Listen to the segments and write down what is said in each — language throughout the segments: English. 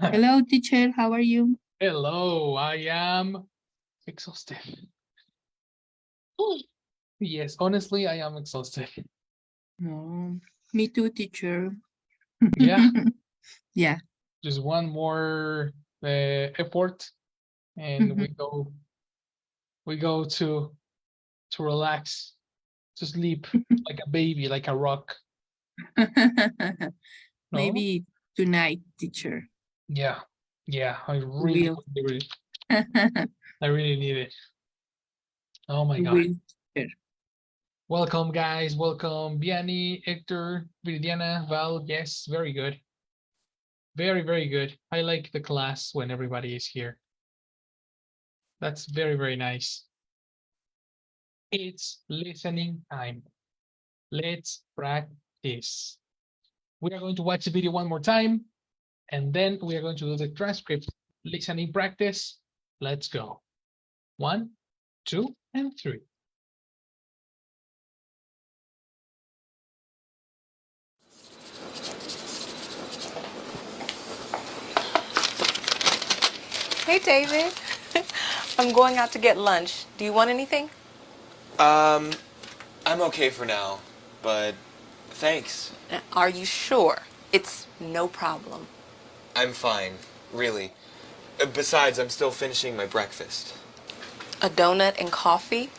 Hello, teacher. How are you? Hello, I am exhausted. Yes, honestly, I am exhausted. Oh, me too, teacher. Yeah, Yeah. just one more effort, and Mhm. we go to relax, to sleep like a baby, like a rock. No? Maybe tonight, teacher. Yeah, yeah. I We really, will. really, I really need it. Oh my We God. will, teacher. Welcome, guys. Welcome, Vianney, Hector, Viridiana, Val. Yes, very good. Very, very good. I like the class when everybody is here. That's very, very nice. It's listening time. Let's practice. We are going to watch the video one more time, and then we are going to do the transcript listening practice. Let's go. 1, 2, and 3. Hey, David. I'm going out to get lunch. Do you want anything? Um, I'm okay for now, but thanks. Are you sure? It's no problem. I'm fine, really. Besides, I'm still finishing my breakfast. A donut and coffee?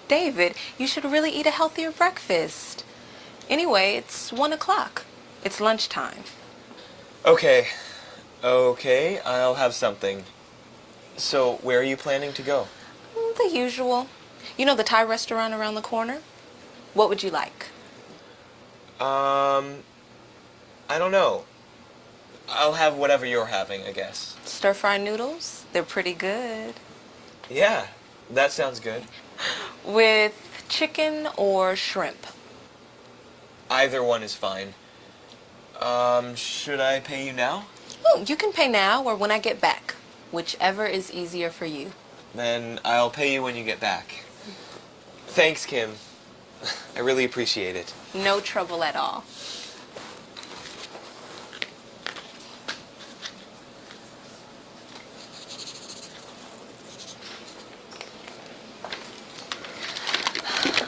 David, you should really eat a healthier breakfast. Anyway, it's 1 o'clock. It's lunchtime. Okay, okay, I'll have something. So, where are you planning to go? The usual. You know the Thai restaurant around the corner? What would you like? Um, I don't know. I'll have whatever you're having, I guess. Stir-fry noodles? They're pretty good. Yeah, that sounds good. With chicken or shrimp? Either one is fine. Should I pay you now? Oh, you can pay now or when I get back. Whichever is easier for you. Then I'll pay you when you get back. Thanks, Kim. I really appreciate it. No trouble at all.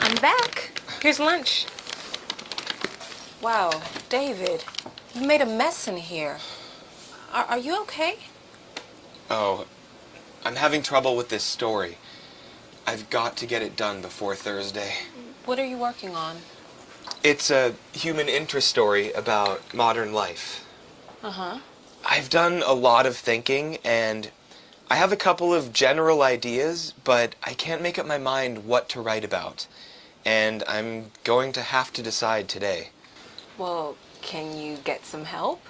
I'm back. Here's lunch. Wow, David, you made a mess in here. Are you okay? Oh, I'm having trouble with this story. I've got to get it done before Thursday. What are you working on? It's a human interest story about modern life. Uh-huh. I've done a lot of thinking, and I have a couple of general ideas, but I can't make up my mind what to write about. And I'm going to have to decide today. Well, can you get some help?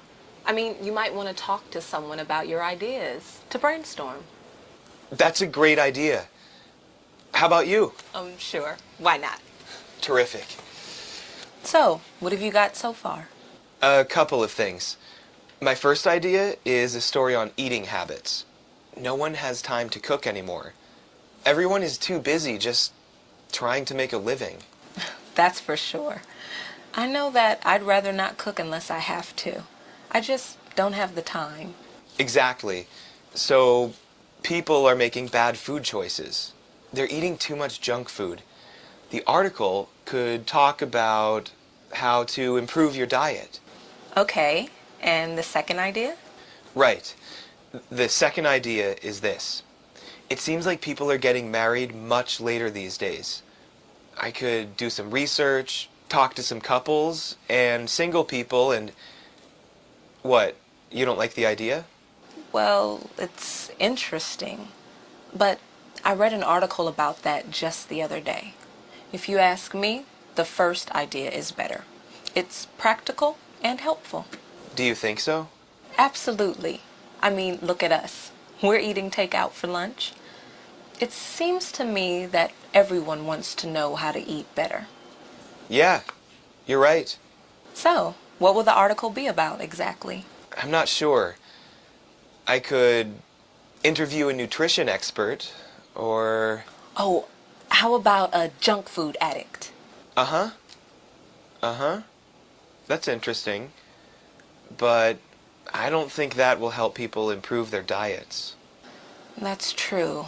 I mean, you might want to talk to someone about your ideas to brainstorm. That's a great idea. How about you? Sure. Why not? Terrific. So, what have you got so far? A couple of things. My first idea is a story on eating habits. No one has time to cook anymore. Everyone is too busy just trying to make a living. That's for sure. I know that I'd rather not cook unless I have to. I just don't have the time. Exactly. So, people are making bad food choices. They're eating too much junk food. The article could talk about how to improve your diet. Okay, and the second idea? Right. The second idea is this. It seems like people are getting married much later these days. I could do some research, talk to some couples and single people and... What? You don't like the idea? Well, it's interesting. But I read an article about that just the other day. If you ask me, the first idea is better. It's practical and helpful. Do you think so? Absolutely. I mean, look at us. We're eating takeout for lunch. It seems to me that everyone wants to know how to eat better. Yeah, you're right. So, what will the article be about exactly? I'm not sure. I could interview a nutrition expert or... Oh, how about a junk food addict? Uh-huh. Uh-huh. That's interesting. But I don't think that will help people improve their diets. That's true.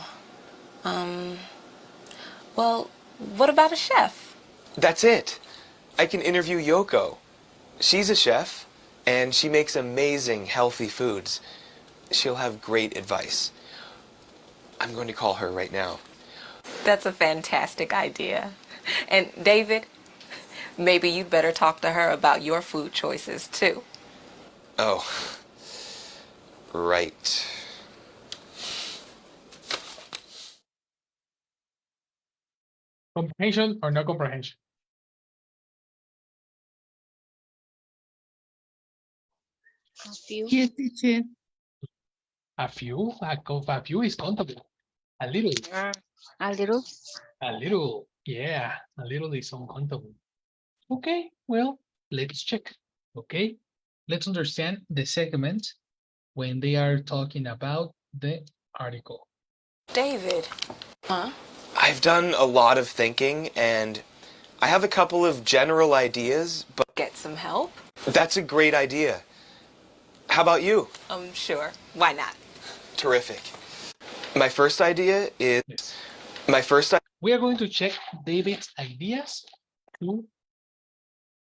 Well, what about a chef? That's it. I can interview Yoko. She's a chef, and she makes amazing, healthy foods. She'll have great advice. I'm going to call her right now. That's a fantastic idea. And David, maybe you'd better talk to her about your food choices too. Oh, right. Comprehension or no comprehension? Yes, teacher. A few, a few is countable. A little, A little. yeah, a little is uncountable. Okay, well, let's check. Okay, let's understand the segment when they are talking about the article. David. Huh? I've done a lot of thinking, and I have a couple of general ideas, but Get some help? that's a great idea. How about you? Sure. Why not? Terrific. My first idea is Yes. We are going to check David's ideas to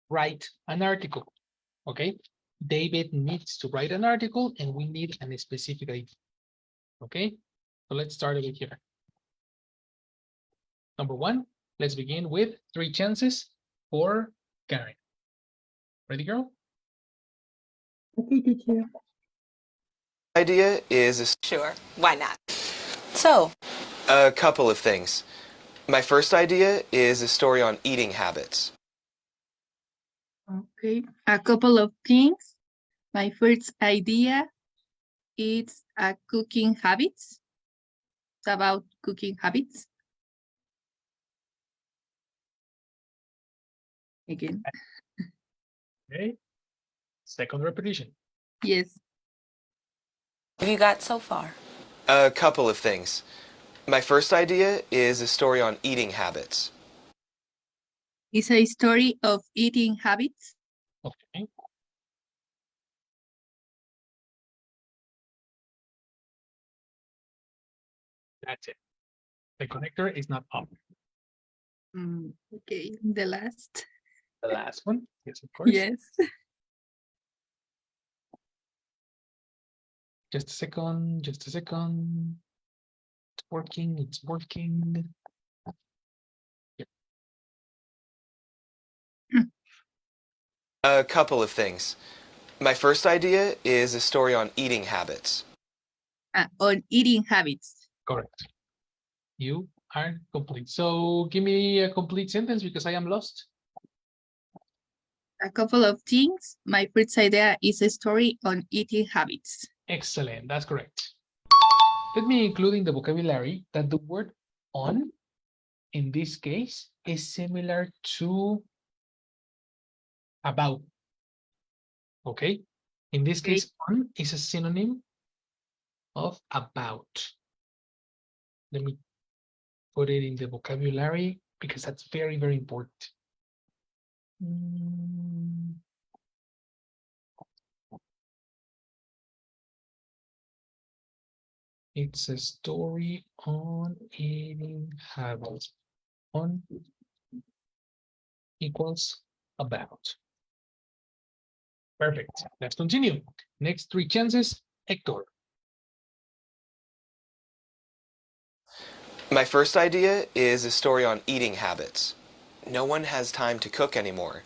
write an article. Okay, David needs to write an article and we need a specific idea. Okay, so let's start over here. Number one, let's begin with 3 chances for Karen. Ready, girl? Okay, teacher. idea is Sure. Why not? So, a couple of things. My first idea is a story on eating habits. Okay, a couple of things. My first idea is cooking habits. It's about cooking habits. Again, Okay, second repetition. yes. what have you got so far? A couple of things. My first idea is a story on eating habits. It's a story of eating habits. Okay. That's it. The connector is not up. Okay, the last. The last one, yes, of course. Yes. Just a second, just a second. It's working, it's working. A couple of things. My first idea is a story on eating habits. On eating habits. Correct. You are complete. So give me a complete sentence because I am lost. A couple of things. My first idea is a story on eating habits. Excellent, that's correct. Let me include in the vocabulary that the word on, in this case, is similar to about. Okay? In this Okay. case, on is a synonym of about. Let me put it in the vocabulary because that's very, very important. It's a story on eating habits. On equals about. Perfect. Let's continue. Next 3 chances, Hector. My first idea is a story on eating habits. No one has time to cook anymore.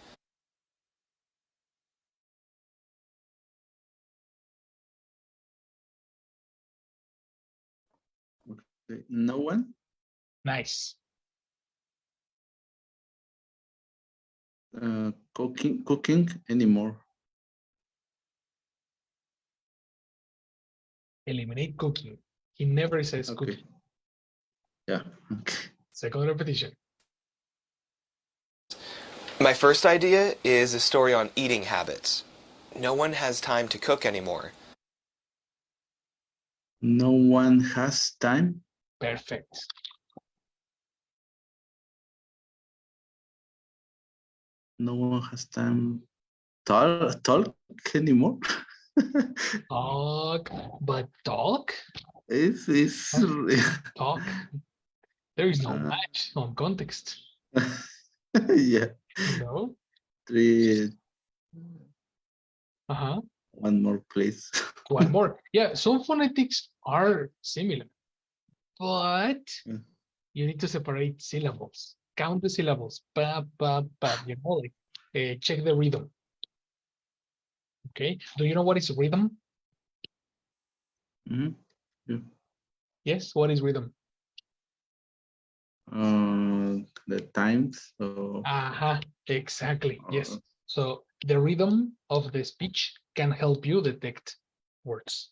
No one Nice. cooking anymore. Eliminate cooking. He never says Okay. cooking. Yeah. Okay. Second repetition. My first idea is a story on eating habits. No one has time to cook anymore. No one has time. Perfect. No one has time talk anymore. Talk, but talk? It's Talk. There is no Uh, match on context. yeah. No? Three. Uh-huh. One more, please. One more. Yeah, some phonetics are similar, but Mm. you need to separate syllables. Count the syllables. Pa, pa, pa. You know, like, check the rhythm. Okay. Do you know what is rhythm? Mhm. Yes. What is rhythm? The times. So, Exactly. Yes. uh, So the rhythm of the speech can help you detect words.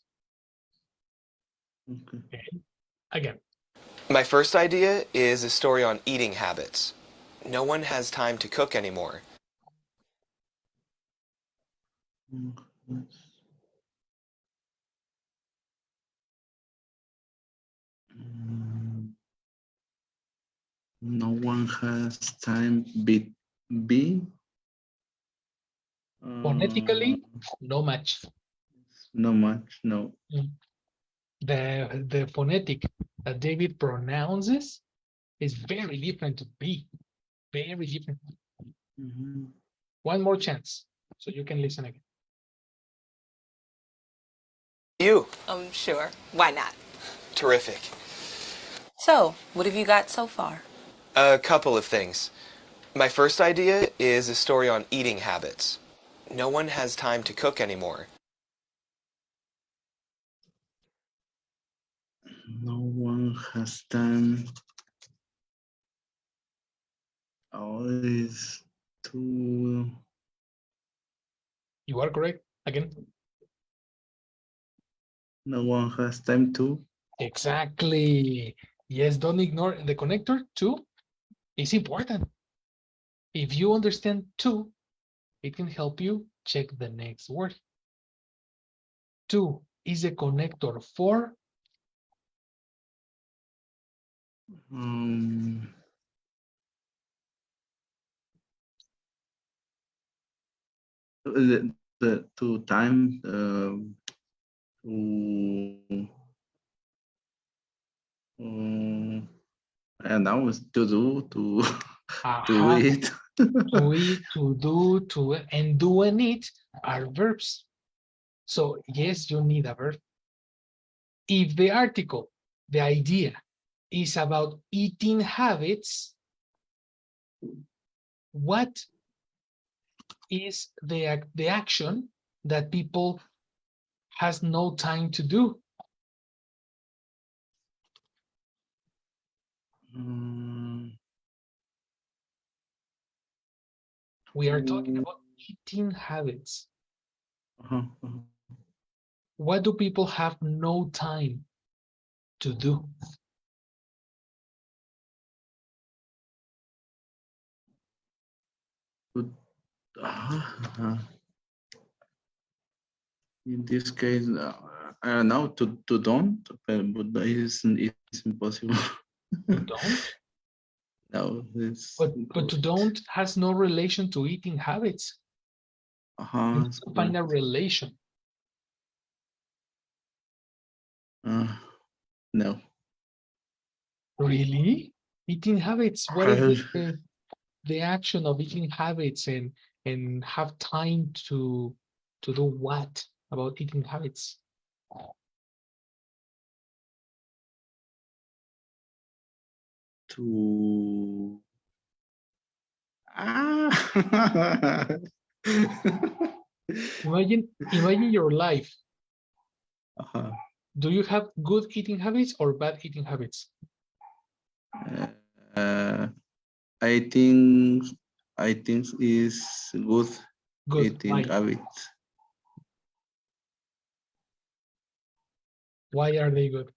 okay. Okay. Again, My first idea is a story on eating habits. No one has time to cook anymore. Mm, No one has time. B. phonetically, no match. No much. No. Mm. The phonetic that David pronounces is very different to B. Very different. Mhm. One more chance, so you can listen again. You. Sure. Why not? Terrific. So, what have you got so far? A couple of things. My first idea is a story on eating habits. No one has time to cook anymore. No one has time. Always to. You are correct. Again. No one has time to. Exactly. Yes, don't ignore the connector to. It's important. If you understand to, it can help you check the next word. To is a connector for Um, the to time. To. And now is to do to to aha, eat. to eat, to do, to and do and eat are verbs. So yes, you need a verb. If the article, the idea, is about eating habits, what is the action that people has no time to do? Mm, We are talking about eating habits. uh-huh. What do people have no time to do? But, uh, in this case, I don't know to don't, but it's impossible. To don't, No, it's but to don't has no relation to eating habits. You need it's to find a correct. relation. Uh, no. Really? Eating habits. What is the action of eating habits and have time to do what about eating habits? To ah. Imagine your life. Uh-huh. Do you have good eating habits or bad eating habits? Uh, I think I think is good Good. eating Why? habits. Why are they good?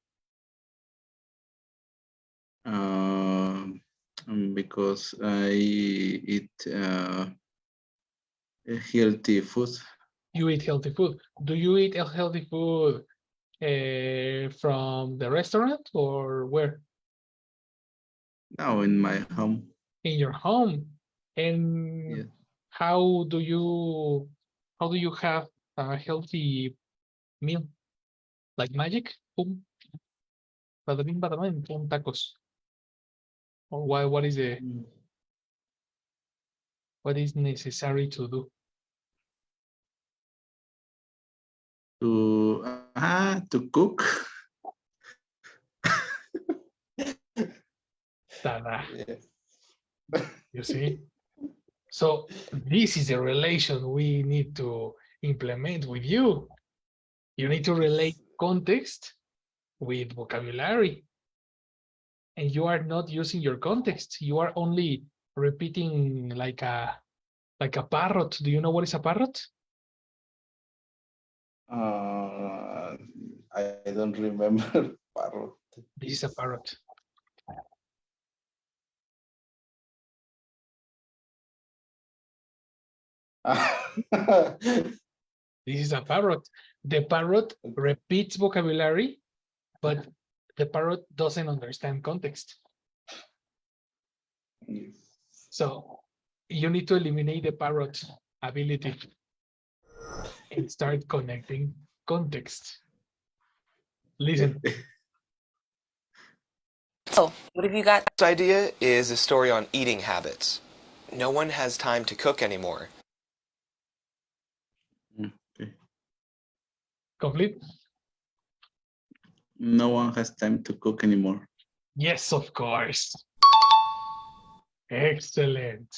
Because I eat healthy food. You eat healthy food. Do you eat healthy food from the restaurant or where? Now in my home. In your home. And Yeah. how do you have a healthy Meal. Like magic. Boom. Bada bing, bada bing, boom, tacos. Or why? What is the? What is necessary to do? To cook. Tada. Yes. You see? So this is a relation we need to implement with you. You need to relate context with vocabulary. And you are not using your context. You are only repeating like a parrot. Do you know what is a parrot? I don't remember parrot. This is a parrot. This is a parrot. The parrot repeats vocabulary, but the parrot doesn't understand context. Yes. So you need to eliminate the parrot ability and start connecting context. Listen. So, what have you got? This idea is a story on eating habits. No one has time to cook anymore. Okay. Complete? No one has time to cook anymore. Yes, of course. Excellent.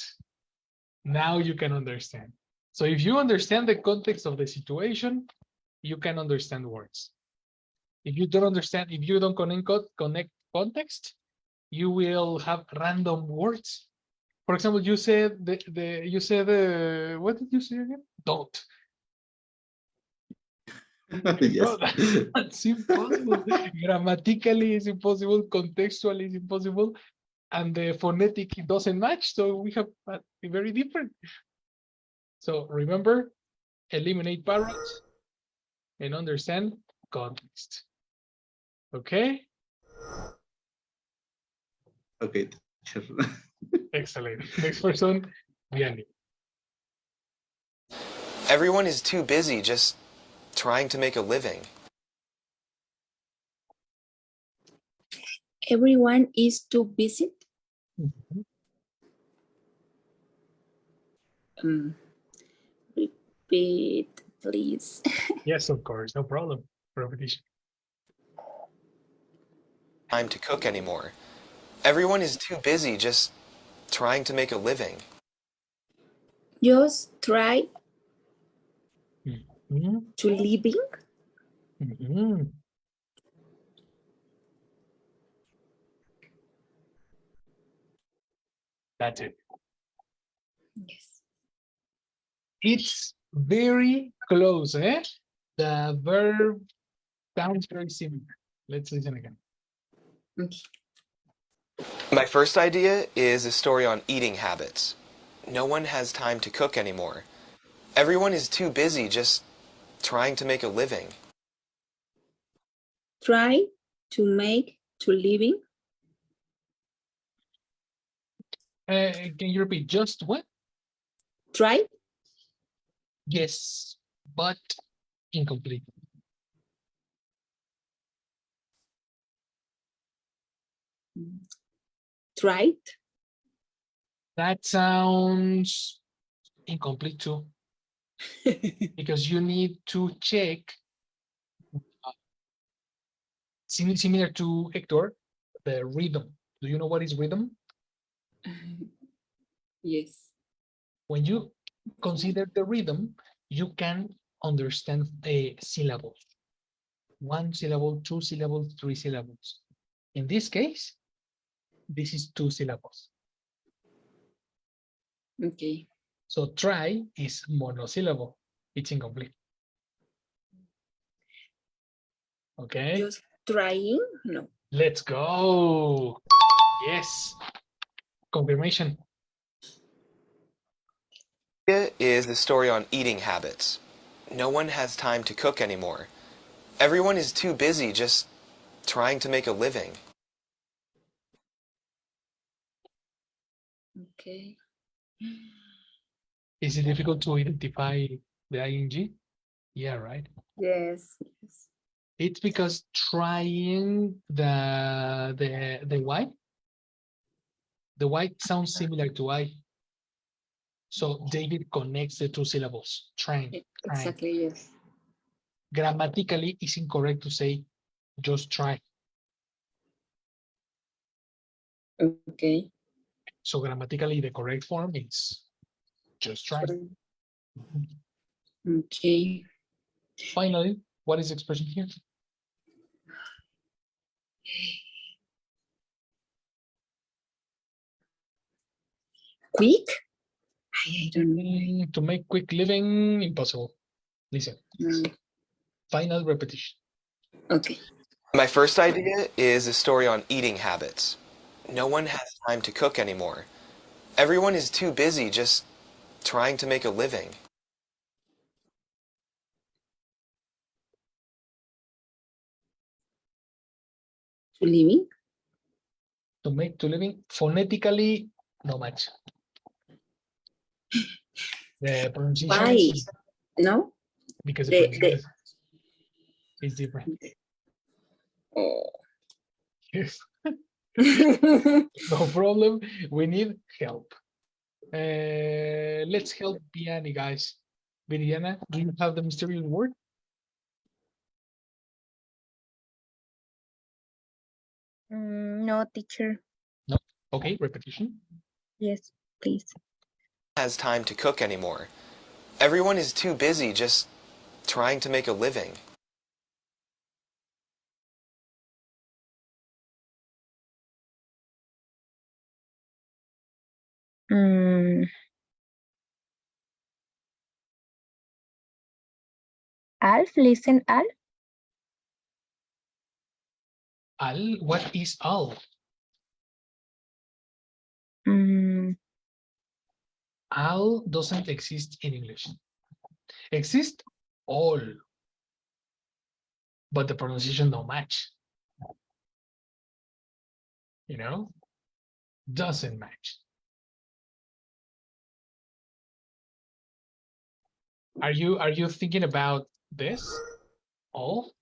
Now you can understand. So if you understand the context of the situation, you can understand words. If you don't understand, if you don't connect context, you will have random words. For example, you said what did you say again? Don't. Yes. That's impossible. Grammatically, it's impossible. Contextually, it's impossible. And the phonetic it doesn't match. So we have very different. So remember, eliminate parrots and understand context. Okay? Okay, teacher. Excellent. Next person, Vianney. Everyone is too busy just trying to make a living. Everyone is too busy. Repeat, please. Yes, of course. No problem. Repetition. Time to cook anymore. Everyone is too busy just trying to make a living. Just try Mm-hmm. to living. Mm-hmm. That's it. Yes. It's very close, eh? The verb sounds very similar. Let's listen again. Okay. My first idea is a story on eating habits. No one has time to cook anymore. Everyone is too busy just trying to make a living. Try to make to living. Can you repeat just what? Try. Yes, but incomplete. Tried. That sounds incomplete too, because you need to check, similar to Hector, the rhythm. Do you know what is rhythm? Yes. When you consider the rhythm, you can understand syllables. 1 syllable, 2 syllables, 3 syllables. In this case, this is 2 syllables. Okay. So try is monosyllable. It's incomplete. Okay. Just trying. No. Let's go. Yes. Confirmation. Idea is a story on eating habits. No one has time to cook anymore. Everyone is too busy just trying to make a living. Okay. Is it difficult to identify the ing? Yeah, right. Yes. Yes. It's because trying the Y sounds similar to I. So David connects the two syllables. Trying. Exactly. Yes. Grammatically, it's incorrect to say just try. Okay. So grammatically, the correct form is just try. Okay. Finally, what is the expression here? Quick? I don't know. To make quick living, impossible. Listen, final repetition. Okay. My first idea is a story on eating habits. No one has time to cook anymore. Everyone is too busy just trying to make a living. To living? To make to living, phonetically, no match. The pronunciation Why? is No? because the The pronunciation is different. oh. Yes. No problem. We need help. Let's help Vianney, guys. Viridiana, do you have the mysterious word? No, teacher. No. Okay, repetition. Yes, please. Has time to cook anymore. Everyone is too busy just trying to make a living. Mm. Alf, listen, Alf. Al, what is al? Mm. Al doesn't exist in English. Exist all, but the pronunciation don't match. You know, doesn't match. Are you thinking about this? All?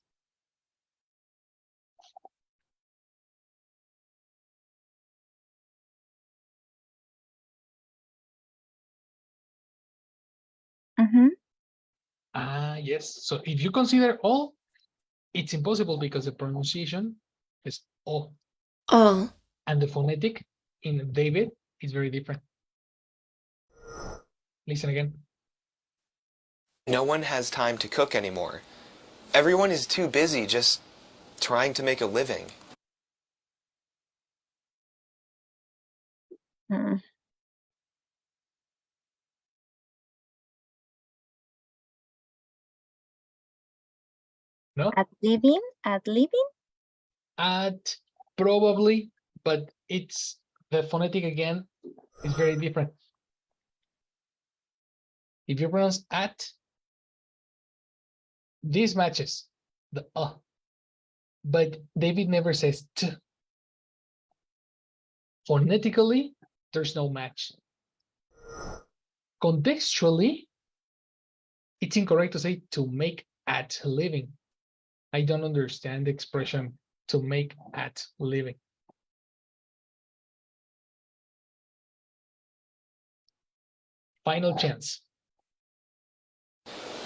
Mm-hmm. Yes. So if you consider all, it's impossible because the pronunciation is all. Oh. And the phonetic in David is very different. Listen again. No one has time to cook anymore. Everyone is too busy just trying to make a living. Mm. No? At living? At living? At probably, but it's the phonetic again is very different. If you pronounce at, this matches the but David never says t. Phonetically, there's no match. Contextually, it's incorrect to say to make at living. I don't understand the expression to make at living. Final chance.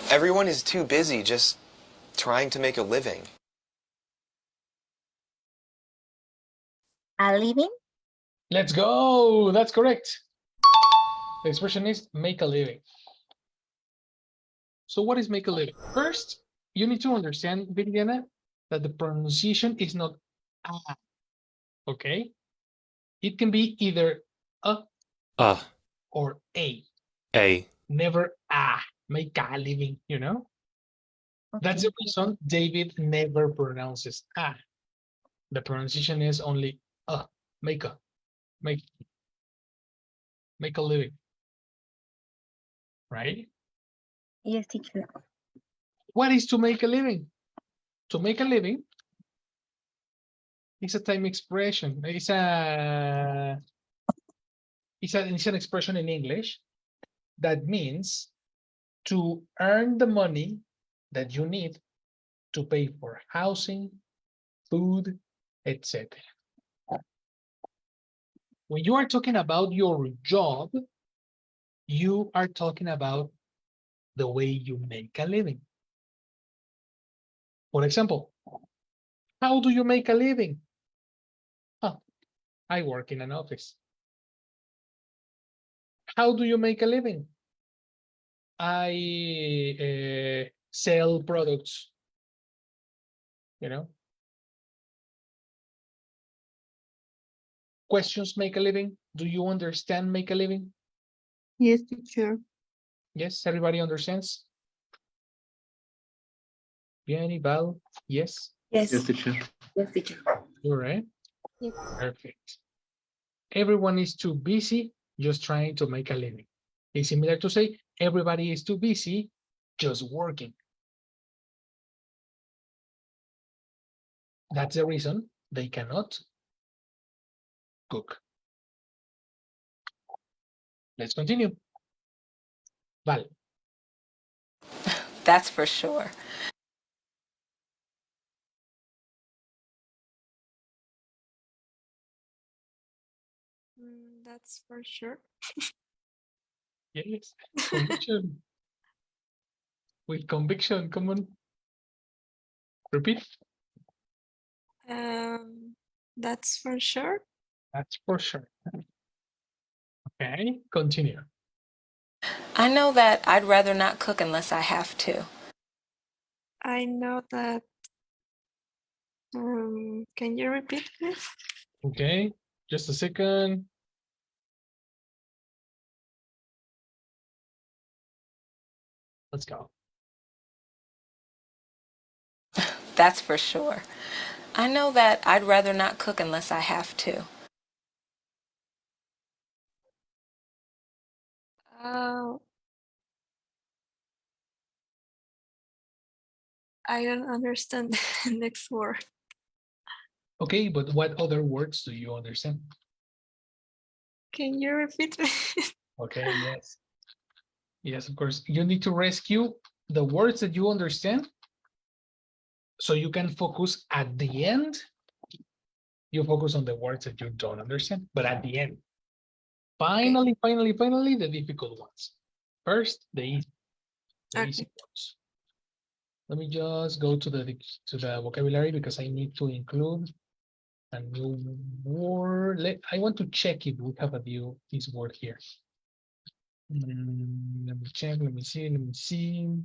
Everyone is too busy just trying to make a living. A living? Let's go. That's correct. The expression is make a living. So what is make a living? First, you need to understand, Viridiana, that the pronunciation is not a, okay? It can be either a or a. Never a, make a living, you know? Okay. That's the reason David never pronounces a. The pronunciation is only a, make a, make a living, right? Yes, teacher. What is to make a living? To make a living is a time expression. It's an expression in English that means to earn the money that you need to pay for housing, food, etc. When you are talking about your job, you are talking about the way you make a living. For example, how do you make a living? Oh, I work in an office. How do you make a living? I sell products, you know. Questions make a living? Do you understand make a living? Yes, teacher. Yes, everybody understands? Bien, Val, yes? Yes. Yes, teacher. Yes, teacher. You're right? Yes. Perfect. Everyone is too busy just trying to make a living. It's similar to say everybody is too busy just working. That's the reason they cannot cook. Let's continue. Val. That's for sure. That's for sure. Yes, conviction. With conviction, come on. Repeat. That's for sure. That's for sure. Okay, continue. I know that I'd rather not cook unless I have to. I know that. Can you repeat this? Okay, just a second. Let's go. That's for sure. I know that I'd rather not cook unless I have to. I don't understand the next word. Okay, but what other words do you understand? Can you repeat? Okay, yes. Yes, of course. You need to rescue the words that you understand so you can focus at the end. You focus on the words that you don't understand, but at the end. Finally, finally, the difficult ones. First, the easy ones. Let me just go to the vocabulary because I need to include a new word. I want to check if we have a new this word here. Let me check. Let me see. Let me see.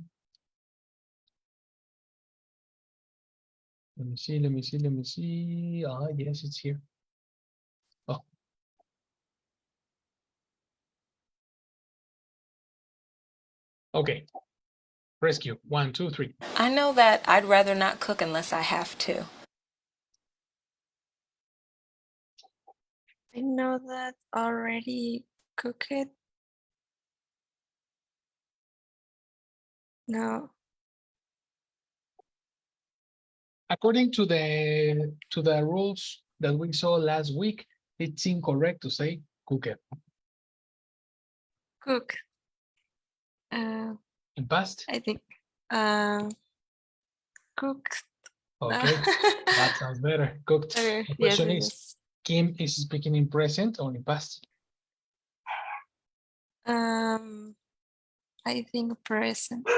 Let me see. Let me see. Let me see. Ah, yes, it's here. Oh. Okay. Rescue. 1, 2, 3. I know that I'd rather not cook unless I have to. I know that already cooked. No. According to the rules that we saw last week, it's incorrect to say cook it. Cook. In past? I think. Cooked. Okay, that sounds better. Cooked. Okay. The Yes, question yes, is, yes. Kim is speaking in present or in past? I think present.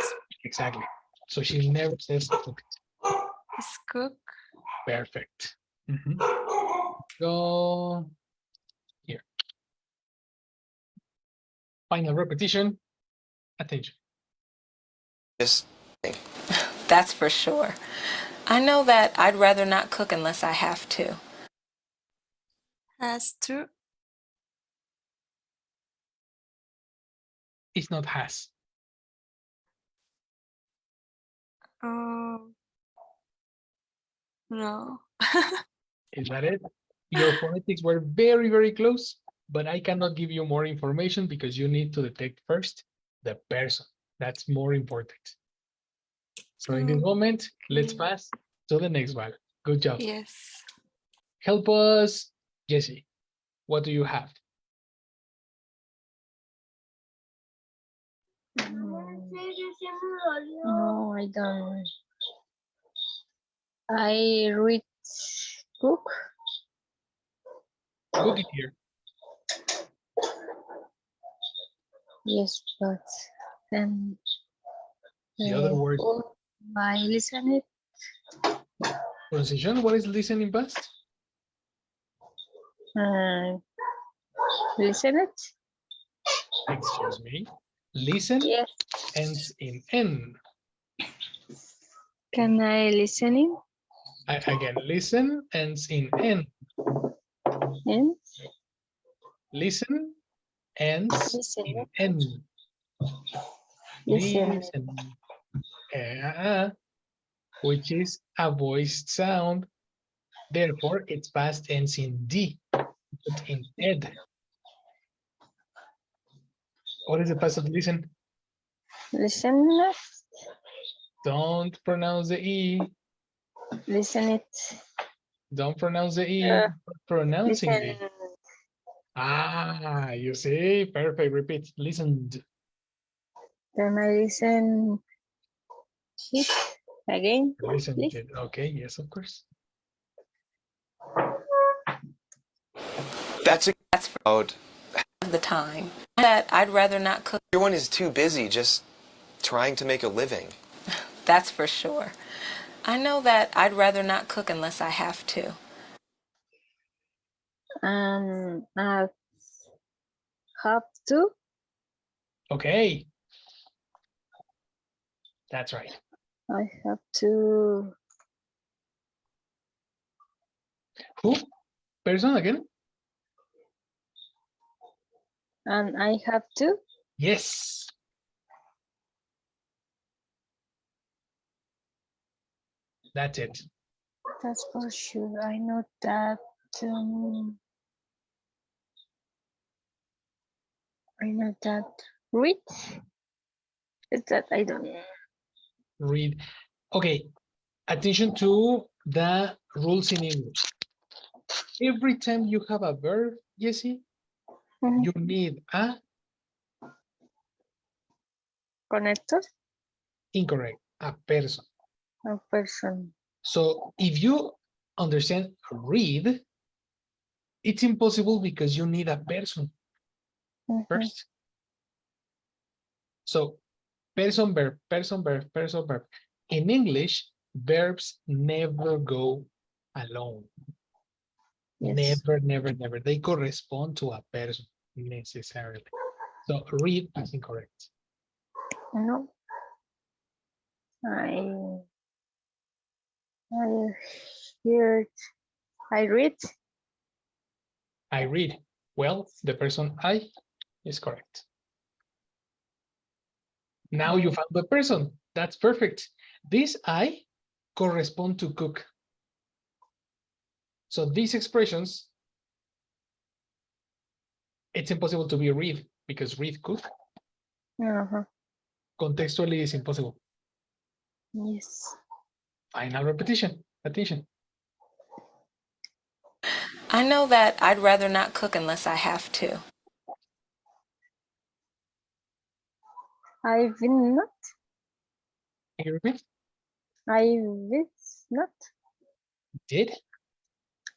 Exactly. So she never says cooked. Is cook. Perfect. Go here. Final repetition. Attention. Just That's for sure. I know that I'd rather not cook unless I have to. Has to. It's not has. Oh. No. Is that it? Your phonetics were very, very close, but I cannot give you more information because you need to detect first the person. That's more important. So in this moment, let's pass to the next one. Good job. Yes. Help us, Jesse. What do you have? No, I don't. I read book. Cook it here. Yes, but then The other word. I listen it. Pronunciation. What is listening past? Listen it. Excuse me. Listen Yes. ends in N. Can I listen in? Again, listen ends in N. And Listen ends listen in it. N. Listen. Listen. Which is a voiced sound. Therefore, its past ends in D, but in ed. What is the past of listen? Listen it. Don't pronounce the E. Listen it. Don't pronounce the E. Pronouncing Listen. the. Ah, you see? Perfect. Repeat. Listened. Can I listen it again? Listen. Please? Okay, yes, of course. That's about. The time that I'd rather not cook. Everyone is too busy just trying to make a living. That's for sure. I know that I'd rather not cook unless I have to. I have to. Okay. That's right. I have to. Who? Person again? And I have to. Yes. That's it. That's for sure. I know that. I know that. Read. Is that I don't know. Read. Okay. Attention to the rules in English. Every time you have a verb, Jessie, Mhm. you need a Connector. incorrect, a person. A person. So if you understand read, it's impossible because you need a person Mhm. first. So person, verb, person, verb, person, verb. In English, verbs never go alone. Yes. Never, never, never. They correspond to a person necessarily. So read is incorrect. No. I hear. I read. I read. Well, the person I is correct. Now you found the person. That's perfect. This I correspond to cook. So these expressions, it's impossible to be read because read cook. Uh-huh. Contextually is impossible. Yes. Final repetition. Attention. I know that I'd rather not cook unless I have to. I will not. Can you repeat? I will not. Did?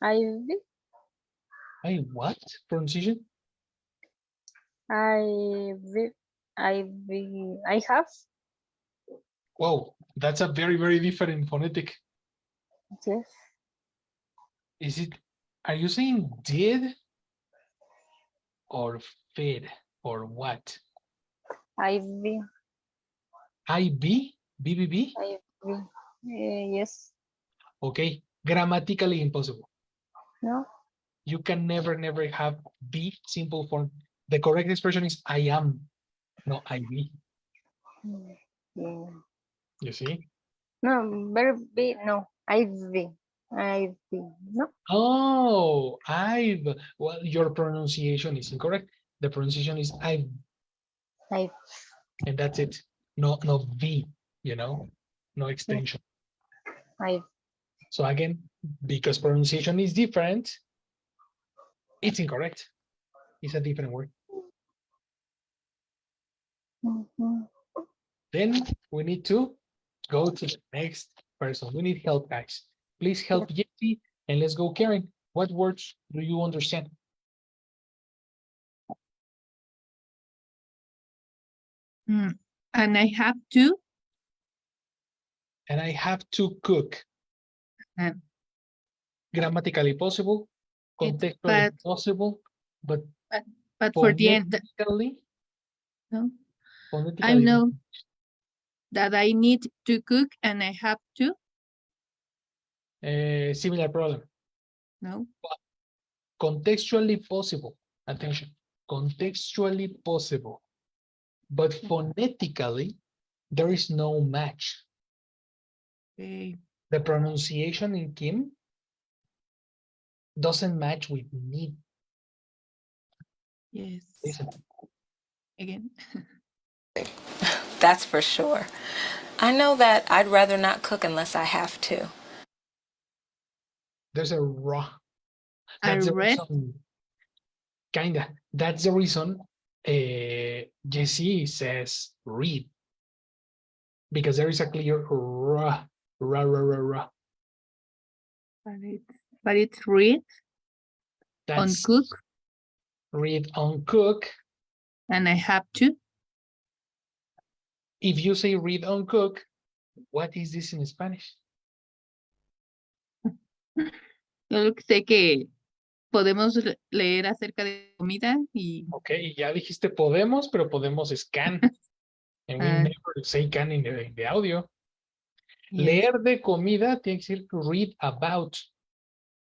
I will. I what? Pronunciation? I will. I will. I have. Whoa, that's a very, very different phonetic. Yes. Is it, are you saying did or fed or what? I will. IB? BBB? I will. Yes. Okay, grammatically impossible. No. You can never, never have be simple form. The correct expression is I am, no I be. Yeah. You see? No. Verb be. No. I will. I will. No. Oh, I've. Well, your pronunciation is incorrect. The pronunciation is I've, I. and that's it. No, no V. You know, no extension. I. So again, because pronunciation is different, it's incorrect. It's a different word. Mhm. Then we need to go to the next person. We need help, guys. Please help Jessie and let's go, Karen. What words do you understand? And I have to. And I have to cook. Um, Grammatically possible, It's contextually possible, but but for the end, phonetically, no, I phonetically, know that I need to cook and I have to. similar problem. No, Contextually possible. Attention. Contextually possible. But phonetically, there is no match. okay, The pronunciation in Kim doesn't match with need. yes. Listen. Again, That's for sure. I know that I'd rather not cook unless I have to. There's a raw. I That's the read. reason. Kinda. That's the reason Jessie says read. Because there is a clear ra. But it's read on That's cook read on cook. and I have to. If you say read on cook, what is this in Spanish? Yo lo que sé que podemos leer acerca de comida y Ok, ya dijiste podemos, pero podemos scan. And we never say can in the audio. yes, Leer de comida tiene que ser read about.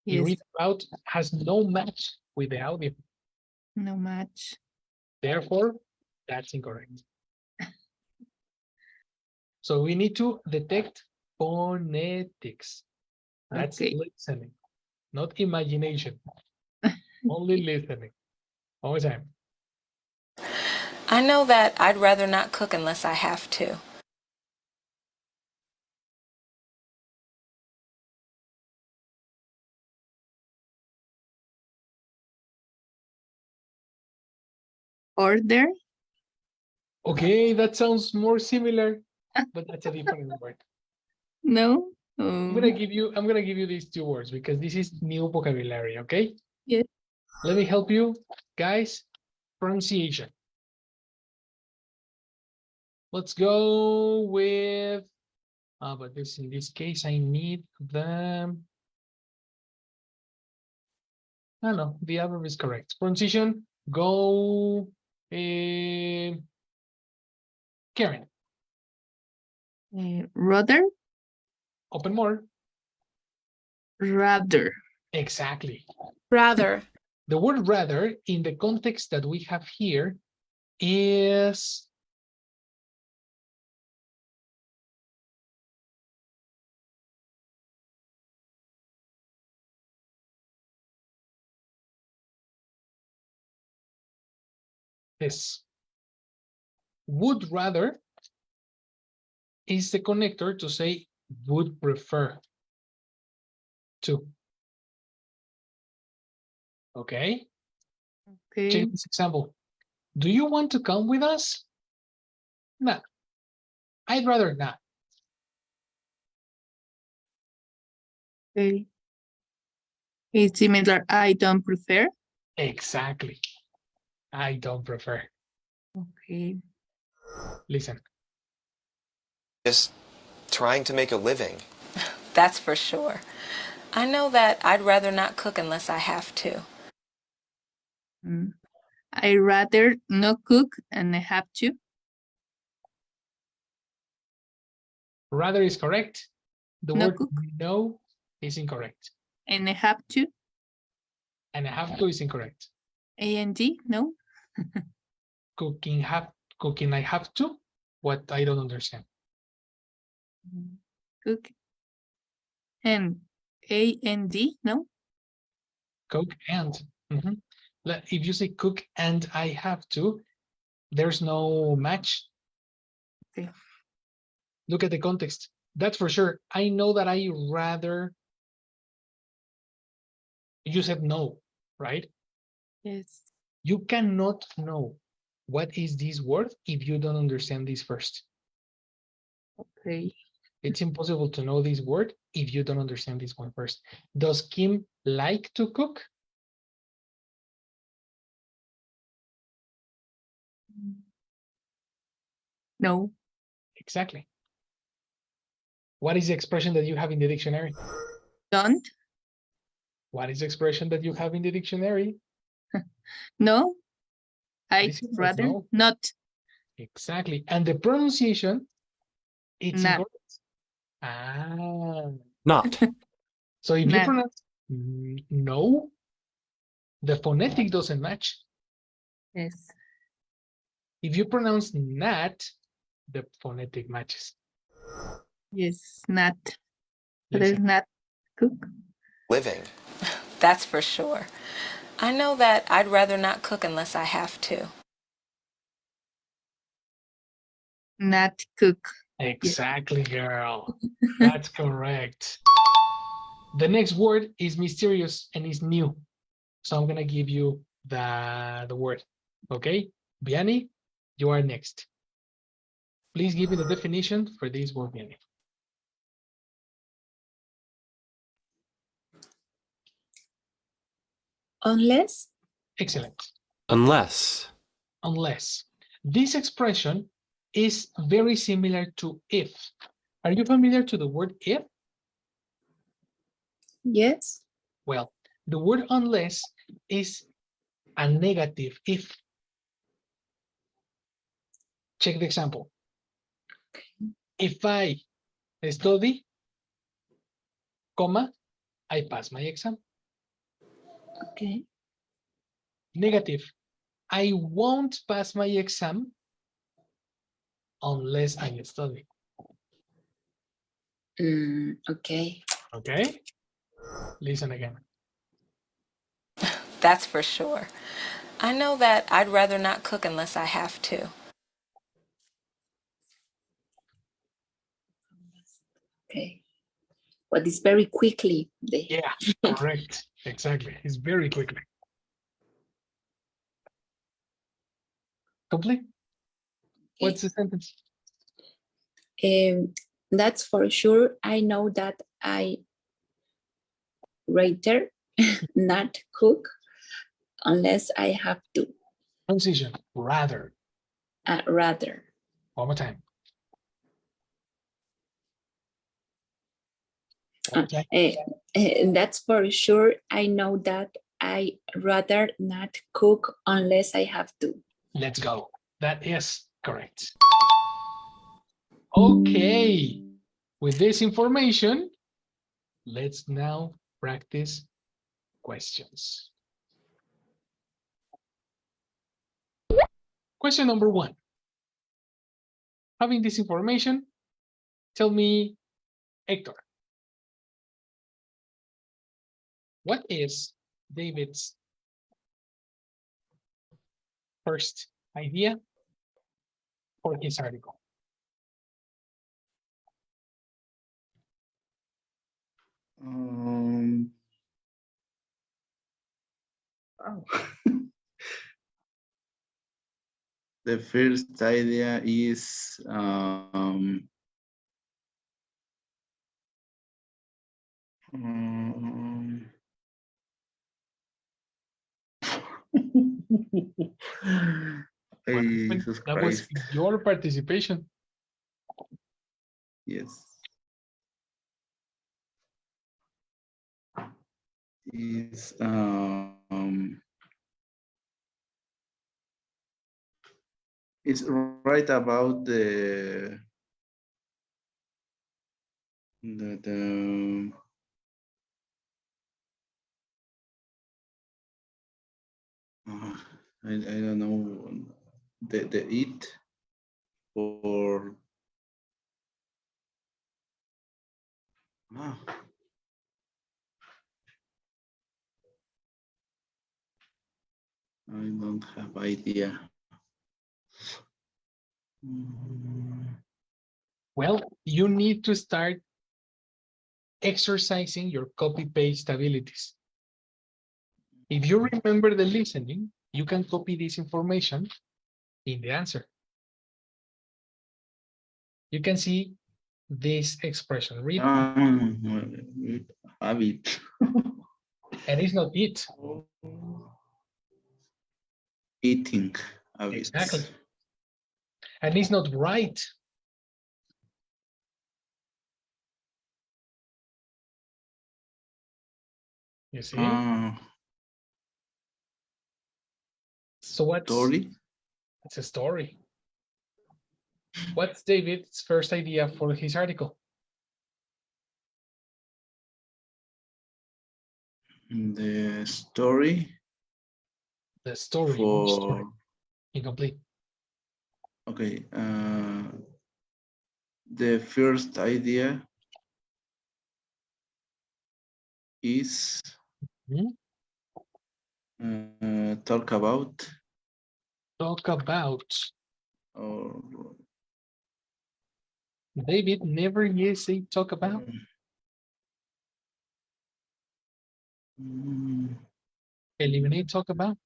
Y yes, read about has no match with the audio. no match. Therefore, that's incorrect. So we need to detect phonetics. That's Okay. listening, not imagination. Only listening. One more time. I know that I'd rather not cook unless I have to. Order. Okay, that sounds more similar, but that's a different word. No. I'm gonna give you these two words because this is new vocabulary, okay? Yes. Let me help you, guys. Pronunciation. Let's go with but in this case I need them. No, the other is correct. Pronunciation, go Karen. Rather. Open more. Rather. Exactly. Rather. The word rather in the context that we have here is this. Would rather is the connector to say would prefer to. Okay? Okay. Check this example. Do you want to come with us? No. I'd rather not. Okay. It's similar. I don't prefer. Exactly. I don't prefer. Okay. Listen. Just trying to make a living. That's for sure. I know that I'd rather not cook unless I have to. I rather not cook and I have to. Rather is correct. The No word cook. no is incorrect. And I have to. And I have to is incorrect. And no. Cooking I have to? What I don't understand. Cook. And and no. Cook and. If you say cook and I have to, there's no match. Okay. Look at the context. That's for sure. I know that I rather. You said no, right? Yes. You cannot know what is this word if you don't understand this first. Okay. It's impossible to know this word if you don't understand this one first. Does Kim like to cook? No. Exactly. What is the expression that you have in the dictionary? Don't. What is the expression that you have in the dictionary? No. I'd This is rather no. not. Exactly. And the pronunciation, it's Not. incorrect. Ah. Not. So if you Not. pronounce no, the phonetic doesn't match. Yes. If you pronounce not, the phonetic matches. Yes. Not. Listen. Rather not cook. Living. That's for sure. I know that I'd rather not cook unless I have to. Not cook. Exactly, girl. That's correct. The next word is mysterious and is new. So I'm gonna give you the word. Okay, Vianney, you are next. Please give me the definition for this word, Vianney. Unless. Excellent. Unless. Unless. This expression is very similar to if. Are you familiar to the word if? Yes. Well, the word unless is a negative if. Check the example. If I study, comma, I pass my exam. Okay. Negative. I won't pass my exam unless I study. Okay. Okay? Listen again. That's for sure. I know that I'd rather not cook unless I have to. Okay. But it's very quickly. Yeah, correct. Exactly. It's very quickly. Complete. What's the sentence? That's for sure. I know that I rather not cook unless I have to. Transition. Rather. Rather. One more time. One more time. That's for sure. I know that I rather not cook unless I have to. Let's go. That is correct. Okay. With this information, let's now practice questions. Question number 1. Having this information, tell me, Hector, what is David's first idea for his article? Oh. The first idea is Jesus That was Christ. your participation. Yes. Is it's right about the I don't know the it or I don't have idea. Well, you need to start exercising your copy-paste abilities. If you remember the listening, you can copy this information in the answer. You can see this expression. Read. Habit. And it's not eat. Eating habits. Exactly. And it's not right. You see? So what's Story? it's a story. What's David's first idea for his article? The story. The story. For Which story? Incomplete. okay. The first idea is talk about. Talk about. Or David never yet say talk about. Eliminate talk about.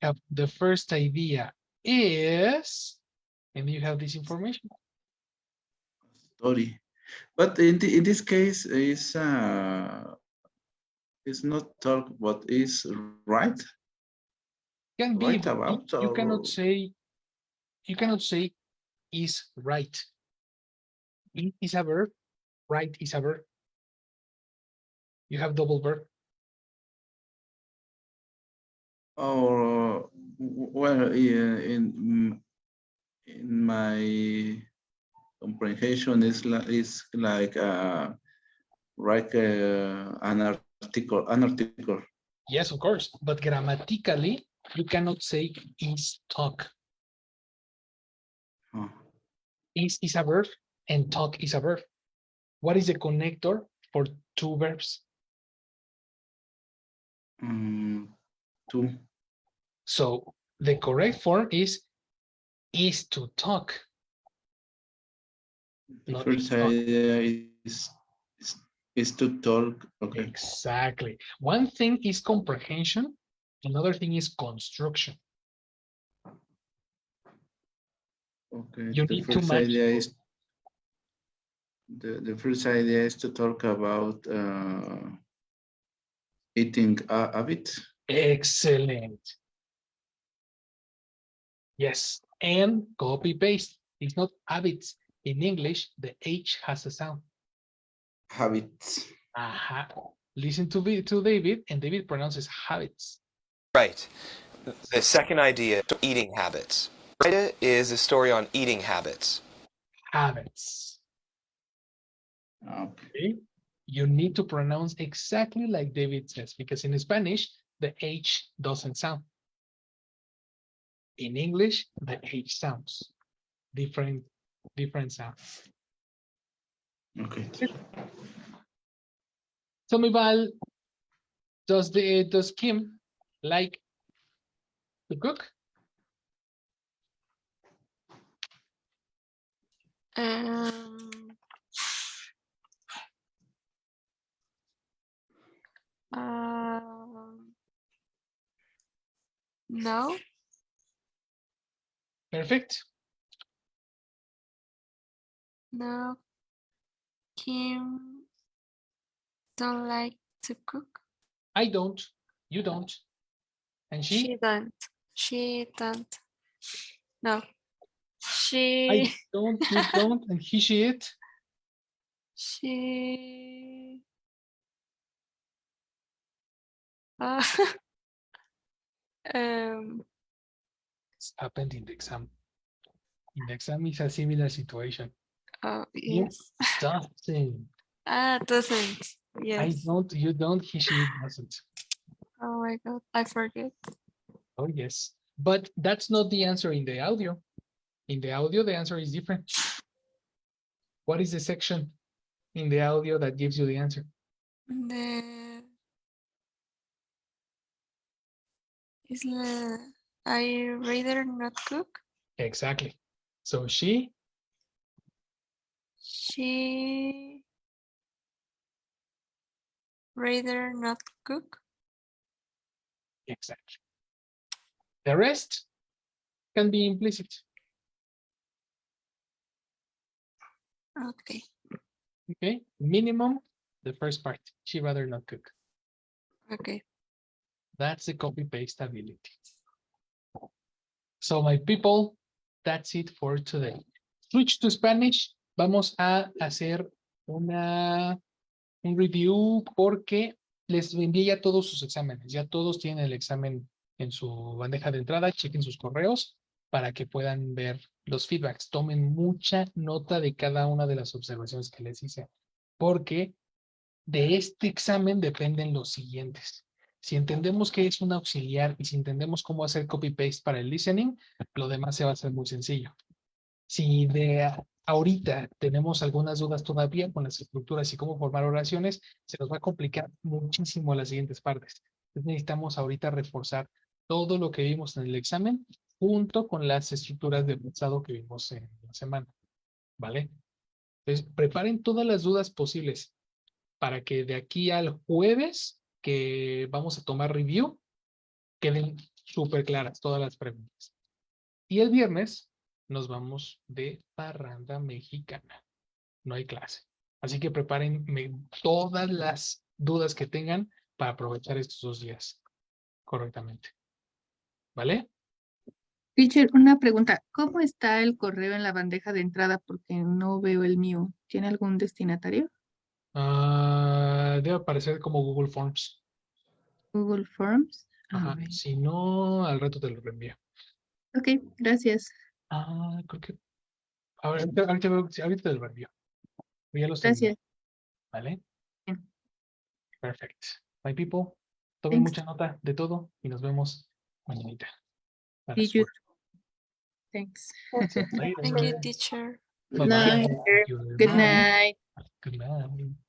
Have the first idea is, and you have this information. Story, but in this case is not talk, but is right. Can be, Right but about. you cannot say. You cannot say is right. It is a verb. Right is a verb. You have double verb. Or well, in my comprehension is like an article. Yes, of course, but grammatically you cannot say is talk. Huh. Is a verb and talk is a verb. What is the connector for two verbs? Two. So the correct form is to talk. The Not first talk. idea is to talk. Okay. Exactly. One thing is comprehension. Another thing is construction. Okay. You The need to first match. idea is the first idea is to talk about eating habits. Excellent. Yes, and copy paste. It's not habits. In English, the H has a sound. Habits. Aha. Listen to David, and David pronounces habits. Right. The second idea, eating habits. Idea is a story on eating habits. Habits. Okay. Okay. You need to pronounce exactly like David says, because in Spanish, the H doesn't sound. In English, the H sounds. Different sound. Okay. Tell me, Val, does Kim like to cook? Um, no. Perfect. No. Kim don't like to cook. I don't. You don't. And she? She don't. She don't. No. I She. don't. You don't. And he, she, it. She. It's happened in the exam. In the exam is a similar situation. Oh You yes. doesn't. Doesn't. Yes. I don't. You don't. He, she, it doesn't. Oh my god, I forget. Oh yes. But that's not the answer in the audio. In the audio, the answer is different. What is the section in the audio that gives you the answer? I rather not cook. Exactly. So she rather not cook. exactly. The rest can be implicit. Okay. Okay, minimum, the first part. She rather not cook. Okay. That's the copy paste ability. So my people, that's it for today. Switch to Spanish. Vamos a hacer un review porque les envié ya todos sus exámenes. Ya todos tienen el examen en su bandeja de entrada. Chequen sus correos para que puedan ver los feedbacks. Tomen mucha nota de cada una de las observaciones que les hice, porque de este examen dependen los siguientes. Si entendemos que es un auxiliar y si entendemos cómo hacer copy-paste para el listening, lo demás se va a hacer muy sencillo. Si de ahorita tenemos algunas dudas todavía con las estructuras y cómo formar oraciones, se nos va a complicar muchísimo las siguientes partes. Entonces necesitamos ahorita reforzar todo lo que vimos en el examen junto con las estructuras de pensado que vimos en la semana. ¿Vale? Entonces, preparen todas las dudas posibles para que de aquí al jueves que vamos a tomar review queden súper claras todas las preguntas. Y el viernes nos vamos de parranda mexicana. No hay clase. Así que preparen todas las dudas que tengan para aprovechar estos 2 días correctamente. ¿Vale? Teacher, una pregunta. ¿Cómo está el correo en la bandeja de entrada? Porque no veo el mío. ¿Tiene algún destinatario? Debe aparecer como Google Forms. Google Forms. A Ajá. ver. Si no, al rato te lo reenvío. Ok, gracias. Creo que. Ahorita te lo reenvío. Ya los tengo. Gracias. ¿Vale? Bien. Perfect. My people, tomen Thanks. mucha nota de todo y nos vemos mañanita para See su you. work. Thanks. Thank you, Later. teacher. Good Bye-bye. night. You're Good welcome. night. Good night.